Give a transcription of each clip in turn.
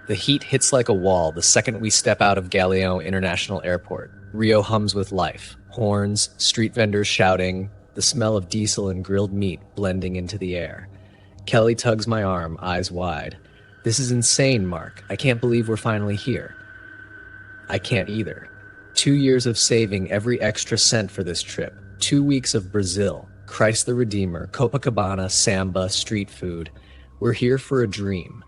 The heat hits like a wall the second we step out of Galeão International Airport. Rio hums with life. Horns, street vendors shouting, the smell of diesel and grilled meat blending into the air. Kelly tugs my arm, eyes wide. This is insane, Mark. I can't believe we're finally here. I can't either. 2 years of saving every extra cent for this trip. 2 weeks of Brazil, Christ the Redeemer, Copacabana, samba, street food. We're here for a dream.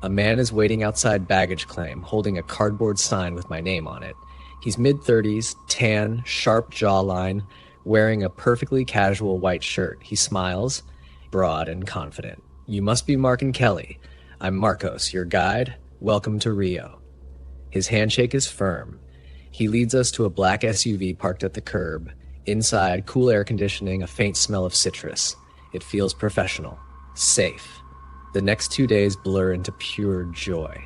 A man is waiting outside baggage claim, holding a cardboard sign with my name on it. He's mid-30s, tan, sharp jawline, wearing a perfectly casual white shirt. He smiles, broad and confident. You must be Mark and Kelly. I'm Marcos, your guide. Welcome to Rio. His handshake is firm. He leads us to a black SUV parked at the curb. Inside, cool air conditioning, a faint smell of citrus. It feels professional, safe. The next 2 days blur into pure joy.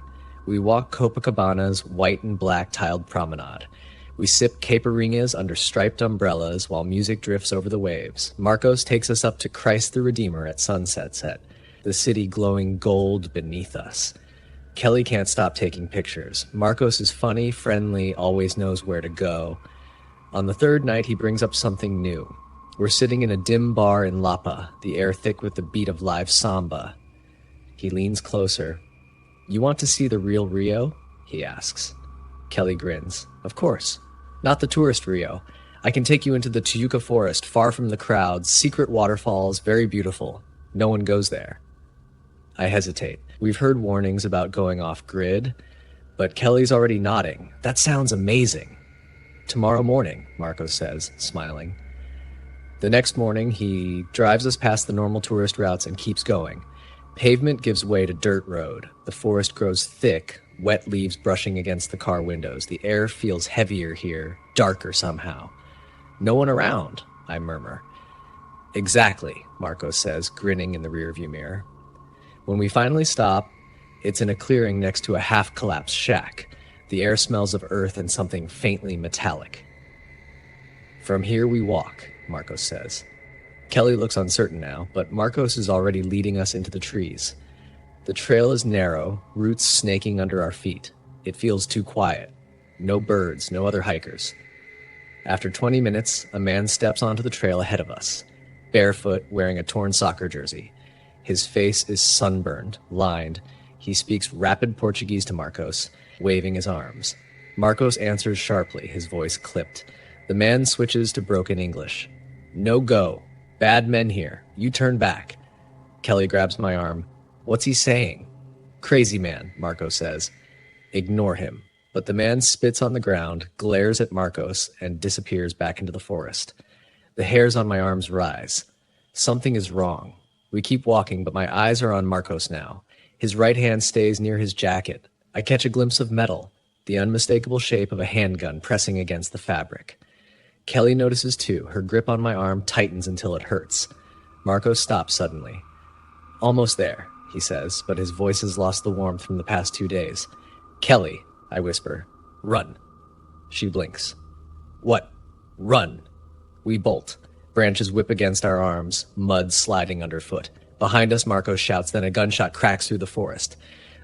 We walk Copacabana's white and black tiled promenade. We sip caipirinhas under striped umbrellas while music drifts over the waves. Marcos takes us up to Christ the Redeemer at sunset set, the city glowing gold beneath us. Kelly can't stop taking pictures. Marcos is funny, friendly, always knows where to go. On the third night, he brings up something new. We're sitting in a dim bar in Lapa, the air thick with the beat of live samba. He leans closer. You want to see the real Rio? He asks. Kelly grins. Of course. Not the tourist Rio. I can take you into the Tijuca forest, far from the crowds, secret waterfalls, very beautiful. No one goes there. I hesitate. We've heard warnings about going off-grid, but Kelly's already nodding. That sounds amazing. Tomorrow morning, Marcos says, smiling. The next morning, he drives us past the normal tourist routes and keeps going. Pavement gives way to dirt road. The forest grows thick, wet leaves brushing against the car windows. The air feels heavier here, darker somehow. No one around, I murmur. Exactly, Marcos says, grinning in the rearview mirror. When we finally stop, it's in a clearing next to a half-collapsed shack. The air smells of earth and something faintly metallic. From here we walk, Marcos says. Kelly looks uncertain now, but Marcos is already leading us into the trees. The trail is narrow, roots snaking under our feet. It feels too quiet. No birds, no other hikers. After 20 minutes, a man steps onto the trail ahead of us, barefoot, wearing a torn soccer jersey. His face is sunburned, lined. He speaks rapid Portuguese to Marcos, waving his arms. Marcos answers sharply, his voice clipped. The man switches to broken English. No go. Bad men here. You turn back. Kelly grabs my arm. What's he saying? Crazy man, Marcos says. Ignore him. But the man spits on the ground, glares at Marcos, and disappears back into the forest. The hairs on my arms rise. Something is wrong. We keep walking, but my eyes are on Marcos now. His right hand stays near his jacket. I catch a glimpse of metal, the unmistakable shape of a handgun pressing against the fabric. Kelly notices too. Her grip on my arm tightens until it hurts. Marcos stops suddenly. Almost there, he says, but his voice has lost the warmth from the past 2 days. Kelly, I whisper. Run. She blinks. What? Run. We bolt. Branches whip against our arms, mud sliding underfoot. Behind us, Marcos shouts, then a gunshot cracks through the forest.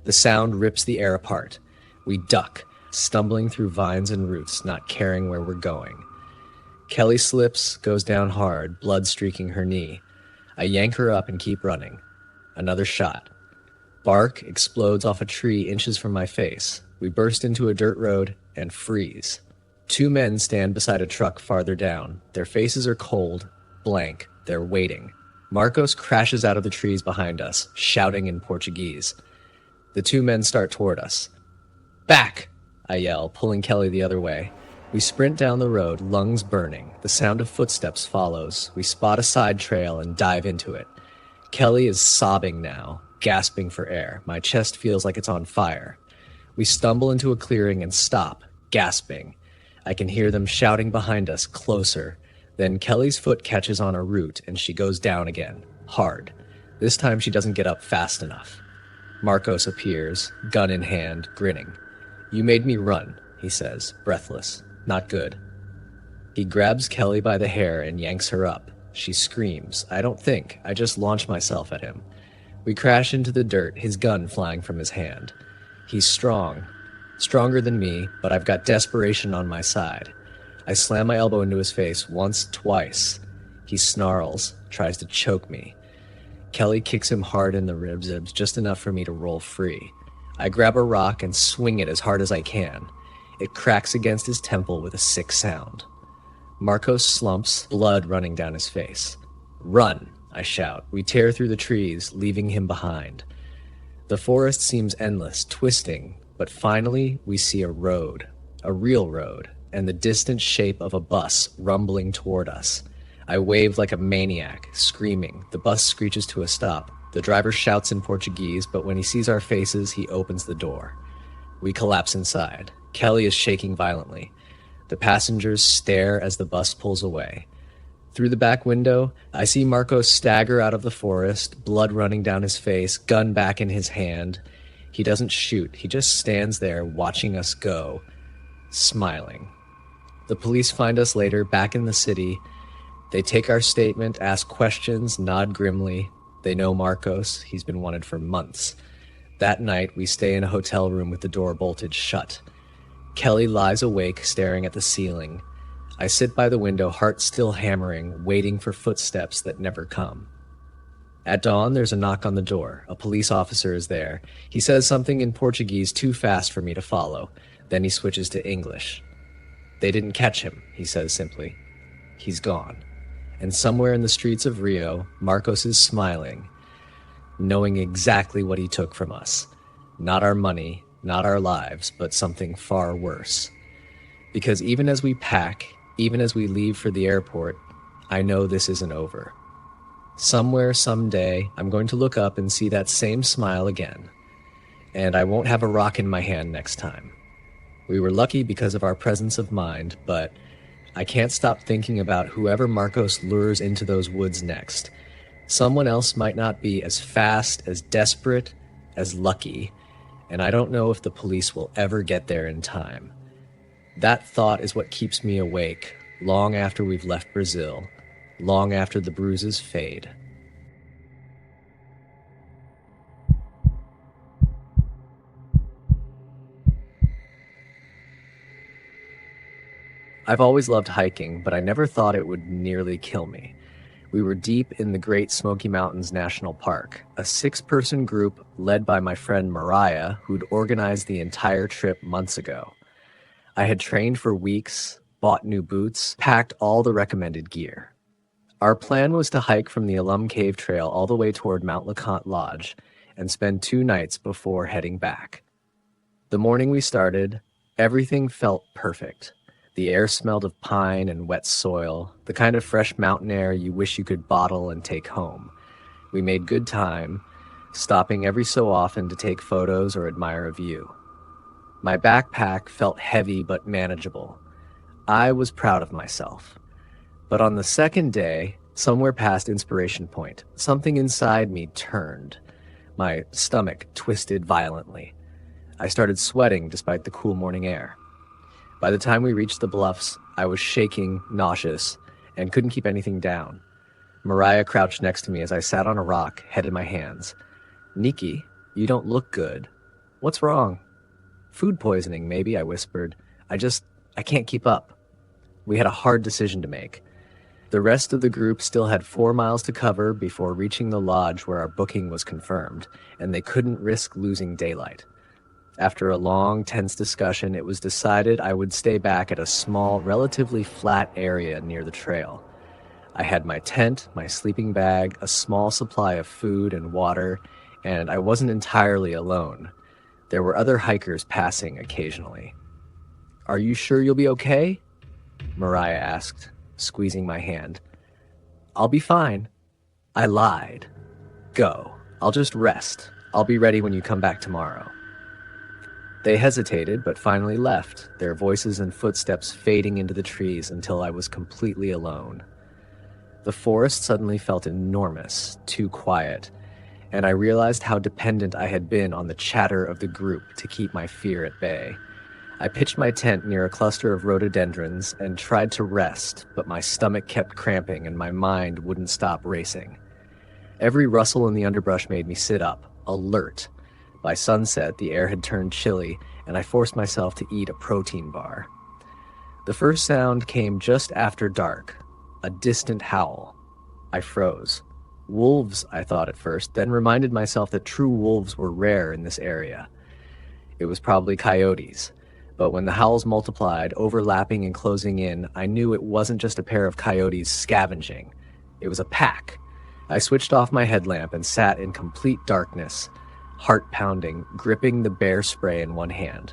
The sound rips the air apart. We duck, stumbling through vines and roots, not caring where we're going. Kelly slips, goes down hard, blood streaking her knee. I yank her up and keep running. Another shot. Bark explodes off a tree inches from my face. We burst into a dirt road and freeze. 2 men stand beside a truck farther down. Their faces are cold, blank. They're waiting. Marcos crashes out of the trees behind us, shouting in Portuguese. The 2 men start toward us. Back! I yell, pulling Kelly the other way. We sprint down the road, lungs burning. The sound of footsteps follows. We spot a side trail and dive into it. Kelly is sobbing now, gasping for air. My chest feels like it's on fire. We stumble into a clearing and stop, gasping. I can hear them shouting behind us, closer. Then Kelly's foot catches on a root and she goes down again, hard. This time she doesn't get up fast enough. Marcos appears, gun in hand, grinning. You made me run, he says, breathless. Not good. He grabs Kelly by the hair and yanks her up. She screams. I don't think. I just launch myself at him. We crash into the dirt, his gun flying from his hand. He's strong. Stronger than me, but I've got desperation on my side. I slam my elbow into his face once, twice. He snarls, tries to choke me. Kelly kicks him hard in the ribs, just enough for me to roll free. I grab a rock and swing it as hard as I can. It cracks against his temple with a sick sound. Marcos slumps, blood running down his face. "Run!" I shout. We tear through the trees, leaving him behind. The forest seems endless, twisting, but finally we see a road, a real road, and the distant shape of a bus rumbling toward us. I wave like a maniac, screaming. The bus screeches to a stop. The driver shouts in Portuguese, but when he sees our faces, he opens the door. We collapse inside. Kelly is shaking violently. The passengers stare as the bus pulls away. Through the back window, I see Marcos stagger out of the forest, blood running down his face, gun back in his hand. He doesn't shoot. He just stands there watching us go, smiling. The police find us later, back in the city. They take our statement, ask questions, nod grimly. They know Marcos. He's been wanted for months. That night, we stay in a hotel room with the door bolted shut. Kelly lies awake, staring at the ceiling. I sit by the window, heart still hammering, waiting for footsteps that never come. At dawn, there's a knock on the door. A police officer is there. He says something in Portuguese too fast for me to follow. Then he switches to English. "They didn't catch him," he says simply. "He's gone." And somewhere in the streets of Rio, Marcos is smiling, knowing exactly what he took from us. Not our money, not our lives, but something far worse. Because even as we pack, even as we leave for the airport, I know this isn't over. Somewhere, someday, I'm going to look up and see that same smile again. And I won't have a rock in my hand next time. We were lucky because of our presence of mind, but I can't stop thinking about whoever Marcos lures into those woods next. Someone else might not be as fast, as desperate, as lucky, and I don't know if the police will ever get there in time. That thought is what keeps me awake, long after we've left Brazil, long after the bruises fade. I've always loved hiking, but I never thought it would nearly kill me. We were deep in the Great Smoky Mountains National Park, a 6-person group led by my friend Mariah, who'd organized the entire trip months ago. I had trained for weeks, bought new boots, packed all the recommended gear. Our plan was to hike from the Alum Cave Trail all the way toward Mount LeConte Lodge and spend 2 nights before heading back. The morning we started, everything felt perfect. The air smelled of pine and wet soil, the kind of fresh mountain air you wish you could bottle and take home. We made good time, stopping every so often to take photos or admire a view. My backpack felt heavy but manageable. I was proud of myself. But on the second day, somewhere past Inspiration Point, something inside me turned. My stomach twisted violently. I started sweating despite the cool morning air. By the time we reached the bluffs, I was shaking, nauseous, and couldn't keep anything down. Mariah crouched next to me as I sat on a rock, head in my hands. "Nikki, you don't look good. What's wrong?" "Food poisoning, maybe," I whispered. I can't keep up." We had a hard decision to make. The rest of the group still had 4 miles to cover before reaching the lodge where our booking was confirmed, and they couldn't risk losing daylight. After a long, tense discussion, it was decided I would stay back at a small, relatively flat area near the trail. I had my tent, my sleeping bag, a small supply of food and water, and I wasn't entirely alone. There were other hikers passing occasionally. "Are you sure you'll be okay?" Mariah asked, squeezing my hand. "I'll be fine." I lied. "Go. I'll just rest. I'll be ready when you come back tomorrow." They hesitated, but finally left, their voices and footsteps fading into the trees until I was completely alone. The forest suddenly felt enormous, too quiet, and I realized how dependent I had been on the chatter of the group to keep my fear at bay. I pitched my tent near a cluster of rhododendrons and tried to rest, but my stomach kept cramping and my mind wouldn't stop racing. Every rustle in the underbrush made me sit up, alert, By sunset, the air had turned chilly, and I forced myself to eat a protein bar. The first sound came just after dark, a distant howl. I froze. Wolves, I thought at first, then reminded myself that true wolves were rare in this area. It was probably coyotes, but when the howls multiplied, overlapping and closing in, I knew it wasn't just a pair of coyotes scavenging. It was a pack. I switched off my headlamp and sat in complete darkness, heart pounding, gripping the bear spray in one hand.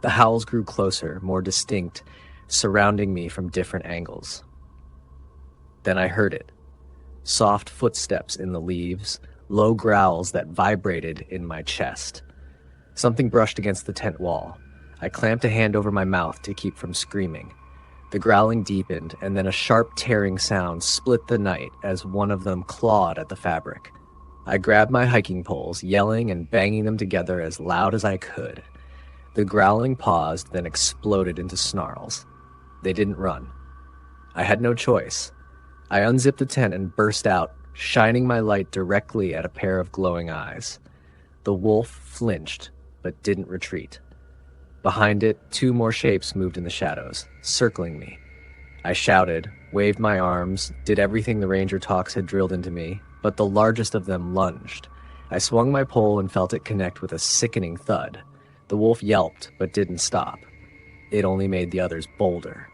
The howls grew closer, more distinct, surrounding me from different angles. Then I heard it. Soft footsteps in the leaves, low growls that vibrated in my chest. Something brushed against the tent wall. I clamped a hand over my mouth to keep from screaming. The growling deepened, and then a sharp tearing sound split the night as one of them clawed at the fabric. I grabbed my hiking poles, yelling and banging them together as loud as I could. The growling paused, then exploded into snarls. They didn't run. I had no choice. I unzipped the tent and burst out, shining my light directly at a pair of glowing eyes. The wolf flinched, but didn't retreat. Behind it, two more shapes moved in the shadows, circling me. I shouted, waved my arms, did everything the ranger talks had drilled into me, but the largest of them lunged. I swung my pole and felt it connect with a sickening thud. The wolf yelped, but didn't stop. It only made the others bolder.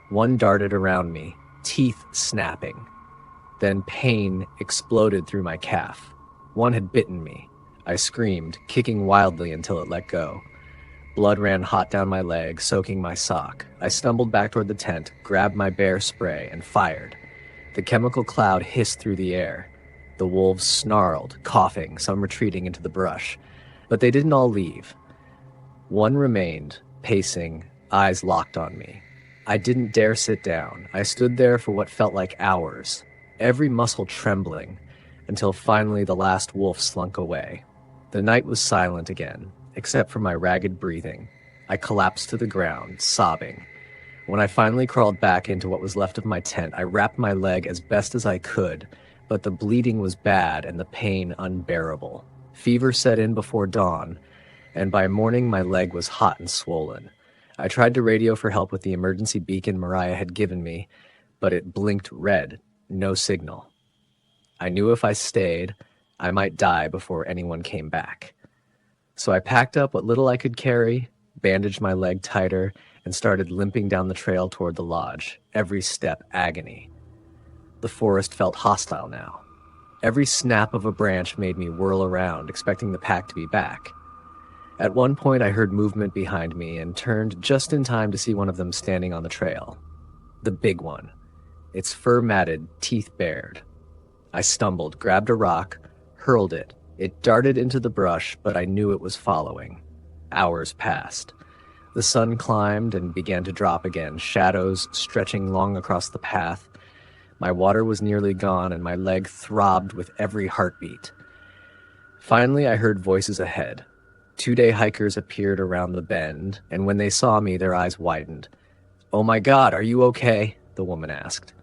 One darted around me, teeth snapping. Then pain exploded through my calf. One had bitten me. I screamed, kicking wildly until it let go. Blood ran hot down my leg, soaking my sock. I stumbled back toward the tent, grabbed my bear spray, and fired. The chemical cloud hissed through the air. The wolves snarled, coughing, some retreating into the brush. But they didn't all leave. One remained, pacing, eyes locked on me. I didn't dare sit down. I stood there for what felt like hours, every muscle trembling, until finally the last wolf slunk away. The night was silent again, except for my ragged breathing. I collapsed to the ground, sobbing. When I finally crawled back into what was left of my tent, I wrapped my leg as best as I could, but the bleeding was bad and the pain unbearable. Fever set in before dawn, and by morning my leg was hot and swollen. I tried to radio for help with the emergency beacon Mariah had given me, but it blinked red, no signal. I knew if I stayed, I might die before anyone came back. So I packed up what little I could carry, bandaged my leg tighter, and started limping down the trail toward the lodge, every step agony. The forest felt hostile now. Every snap of a branch made me whirl around, expecting the pack to be back. At one point, I heard movement behind me and turned just in time to see one of them standing on the trail. The big one. Its fur matted, teeth bared. I stumbled, grabbed a rock, hurled it. It darted into the brush, but I knew it was following. Hours passed. The sun climbed and began to drop again, shadows stretching long across the path. My water was nearly gone, and my leg throbbed with every heartbeat. Finally, I heard voices ahead. 2-day hikers appeared around the bend, and when they saw me, their eyes widened. "Oh my God, are you okay?" the woman asked.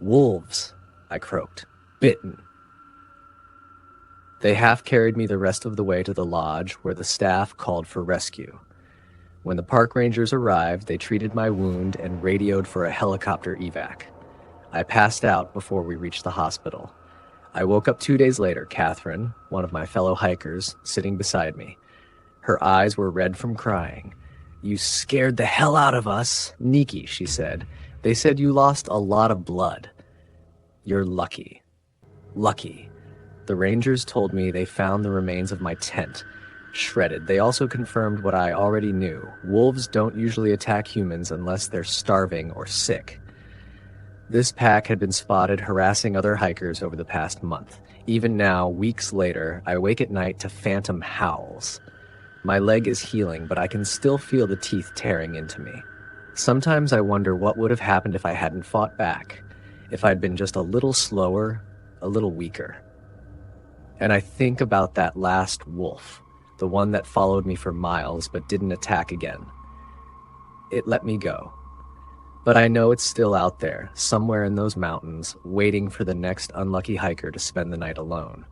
"Wolves," I croaked. "Bitten." They half-carried me the rest of the way to the lodge, where the staff called for rescue. When the park rangers arrived, they treated my wound and radioed for a helicopter evac. I passed out before we reached the hospital. I woke up 2 days later, Catherine, one of my fellow hikers, sitting beside me. Her eyes were red from crying. "You scared the hell out of us, Nikki," she said. "They said you lost a lot of blood." "You're lucky." Lucky. The rangers told me they found the remains of my tent, shredded. They also confirmed what I already knew. Wolves don't usually attack humans unless they're starving or sick. This pack had been spotted harassing other hikers over the past month. Even now, weeks later, I wake at night to phantom howls. My leg is healing, but I can still feel the teeth tearing into me. Sometimes I wonder what would have happened if I hadn't fought back, if I'd been just a little slower, a little weaker. And I think about that last wolf, the one that followed me for miles but didn't attack again. It let me go. But I know it's still out there, somewhere in those mountains, waiting for the next unlucky hiker to spend the night alone.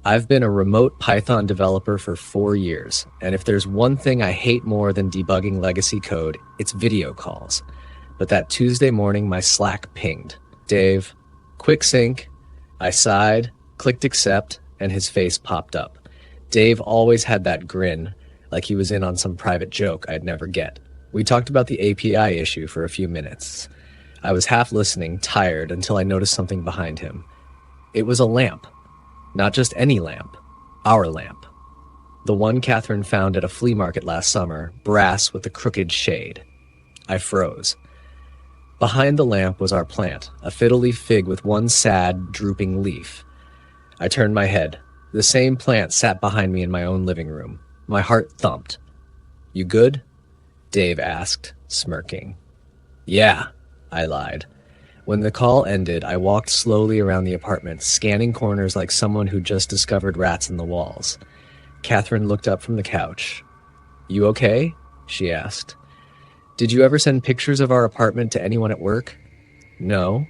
I've been a remote Python developer for 4 years, and if there's one thing I hate more than debugging legacy code, it's video calls. But that Tuesday morning, my Slack pinged. Dave, quick sync. I sighed, clicked accept, and his face popped up. Dave always had that grin, like he was in on some private joke I'd never get. We talked about the API issue for a few minutes. I was half listening, tired, until I noticed something behind him. It was a lamp. Not just any lamp. Our lamp. The one Catherine found at a flea market last summer, brass with a crooked shade. I froze. Behind the lamp was our plant, a fiddle-leaf fig with one sad, drooping leaf. I turned my head. The same plant sat behind me in my own living room. My heart thumped. "You good?" Dave asked, smirking. "Yeah," I lied. When the call ended, I walked slowly around the apartment, scanning corners like someone who just discovered rats in the walls. Catherine looked up from the couch. "You okay?" she asked. "Did you ever send pictures of our apartment to anyone at work?" "No."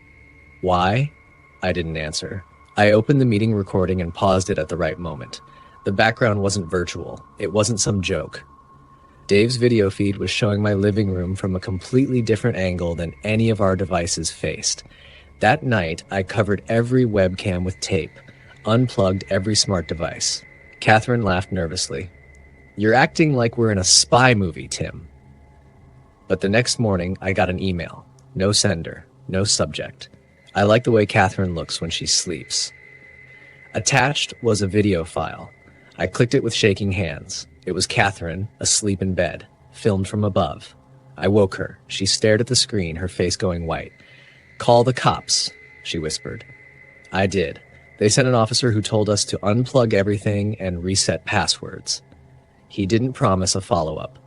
"Why?" I didn't answer. I opened the meeting recording and paused it at the right moment. The background wasn't virtual. It wasn't some joke. Dave's video feed was showing my living room from a completely different angle than any of our devices faced. That night, I covered every webcam with tape, unplugged every smart device. Catherine laughed nervously. "You're acting like we're in a spy movie, Tim." But the next morning, I got an email. No sender, no subject. I like the way Catherine looks when she sleeps. Attached was a video file. I clicked it with shaking hands. It was Catherine, asleep in bed, filmed from above. I woke her. She stared at the screen, her face going white. "Call the cops," she whispered. I did. They sent an officer who told us to unplug everything and reset passwords. He didn't promise a follow-up.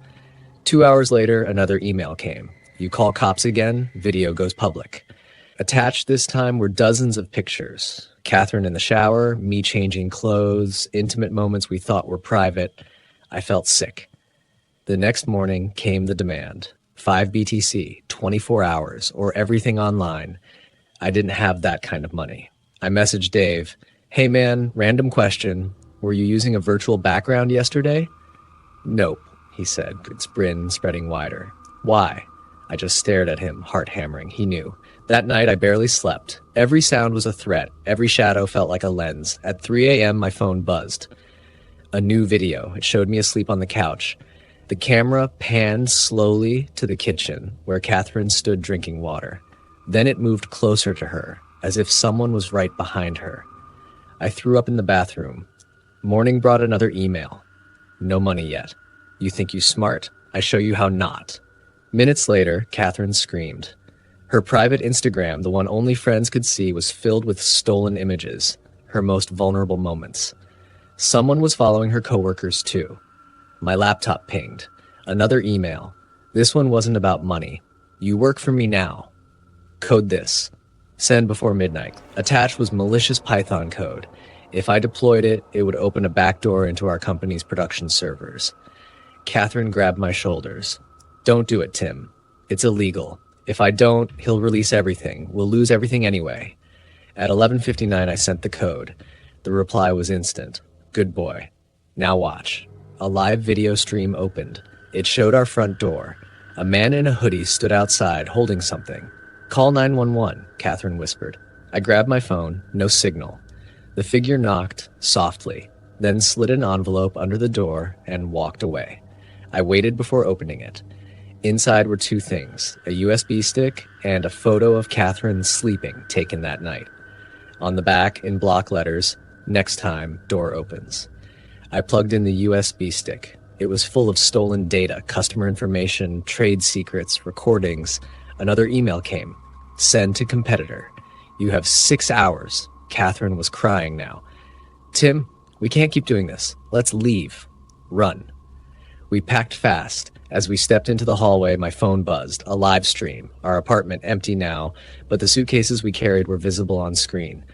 2 hours later, another email came. "You call cops again, video goes public." Attached this time were dozens of pictures. Catherine in the shower, me changing clothes, intimate moments we thought were private. I felt sick. The next morning came the demand. 5 BTC, 24 hours, or everything online. I didn't have that kind of money. I messaged Dave, "Hey man, random question. Were you using a virtual background yesterday?" "Nope," he said, its grin spreading wider. "Why?" I just stared at him, heart hammering. He knew. That night, I barely slept. Every sound was a threat. Every shadow felt like a lens. At 3 a.m., my phone buzzed. A new video. It showed me asleep on the couch. The camera panned slowly to the kitchen, where Catherine stood drinking water. Then it moved closer to her, as if someone was right behind her. I threw up in the bathroom. Morning brought another email. "No money yet. You think you smart? I show you how not." Minutes later, Catherine screamed. Her private Instagram, the one only friends could see, was filled with stolen images, her most vulnerable moments. Someone was following her coworkers too. My laptop pinged. Another email. This one wasn't about money. "You work for me now. Code this. Send before midnight." Attached was malicious Python code. If I deployed it, it would open a backdoor into our company's production servers. Catherine grabbed my shoulders. "Don't do it, Tim. It's illegal. If I don't, he'll release everything. We'll lose everything anyway." At 11:59, I sent the code. The reply was instant. "Good boy. Now watch." A live video stream opened. It showed our front door. A man in a hoodie stood outside holding something. "Call 911, Catherine whispered. I grabbed my phone. No signal. The figure knocked softly, then slid an envelope under the door and walked away. I waited before opening it. Inside were two things, a USB stick and a photo of Catherine sleeping taken that night. On the back, in block letters, "Next time, door opens." I plugged in the USB stick. It was full of stolen data, customer information, trade secrets, recordings. Another email came. "Send to competitor. You have 6 hours." Catherine was crying now. "Tim, we can't keep doing this. Let's leave. Run." We packed fast. As we stepped into the hallway, my phone buzzed. A live stream. Our apartment empty now, but the suitcases we carried were visible on screen.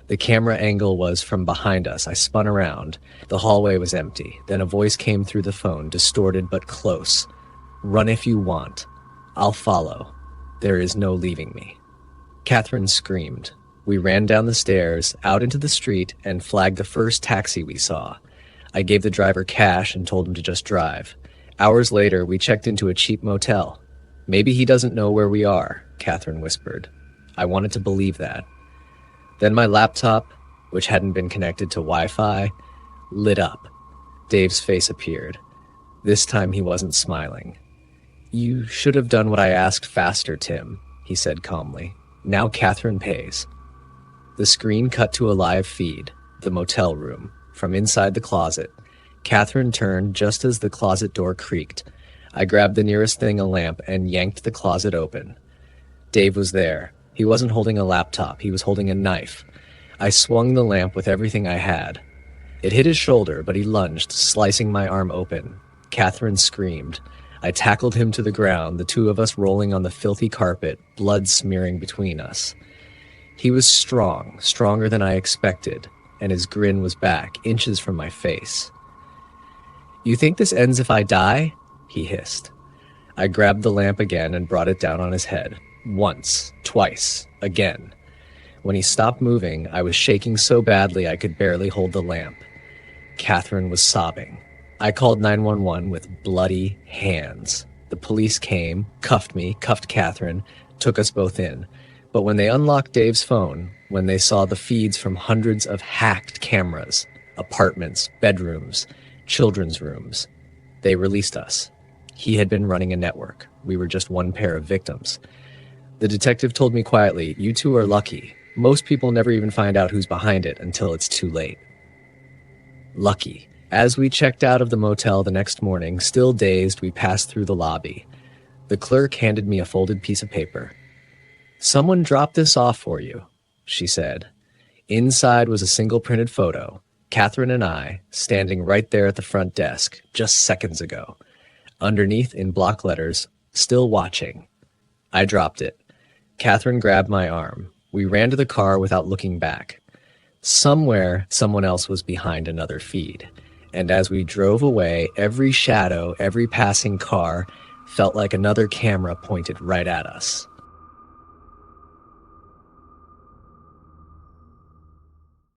The camera angle was from behind us. I spun around. The hallway was empty. Then a voice came through the phone, distorted but close. "Run if you want. I'll follow. There is no leaving me." Catherine screamed. We ran down the stairs, out into the street, and flagged the first taxi we saw. I gave the driver cash and told him to just drive. Hours later, we checked into a cheap motel. Maybe he doesn't know where we are, Catherine whispered. I wanted to believe that. Then my laptop, which hadn't been connected to Wi-Fi, lit up. Dave's face appeared. This time he wasn't smiling. You should have done what I asked faster, Tim, he said calmly. Now Catherine pays. The screen cut to a live feed, the motel room, from inside the closet. Catherine turned just as the closet door creaked. I grabbed the nearest thing, a lamp, and yanked the closet open. Dave was there. He wasn't holding a laptop. He was holding a knife. I swung the lamp with everything I had. It hit his shoulder, but he lunged, slicing my arm open. Catherine screamed. I tackled him to the ground, the two of us rolling on the filthy carpet, blood smearing between us. He was strong, stronger than I expected, and his grin was back, inches from my face. You think this ends if I die? He hissed. I grabbed the lamp again and brought it down on his head. Once, twice, again. When he stopped moving, I was shaking so badly I could barely hold the lamp. Catherine was sobbing. I called 911 with bloody hands. The police came, cuffed me, cuffed Catherine, took us both in. But when they unlocked Dave's phone, when they saw the feeds from hundreds of hacked cameras, apartments, bedrooms, children's rooms, they released us. He had been running a network. We were just one pair of victims. The detective told me quietly, you two are lucky. Most people never even find out who's behind it until it's too late. Lucky. As we checked out of the motel the next morning, still dazed, we passed through the lobby. The clerk handed me a folded piece of paper. Someone dropped this off for you, she said. Inside was a single printed photo, Catherine and I, standing right there at the front desk, just seconds ago. Underneath, in block letters, still watching. I dropped it. Catherine grabbed my arm. We ran to the car without looking back. Somewhere, someone else was behind another feed. And as we drove away, every shadow, every passing car felt like another camera pointed right at us.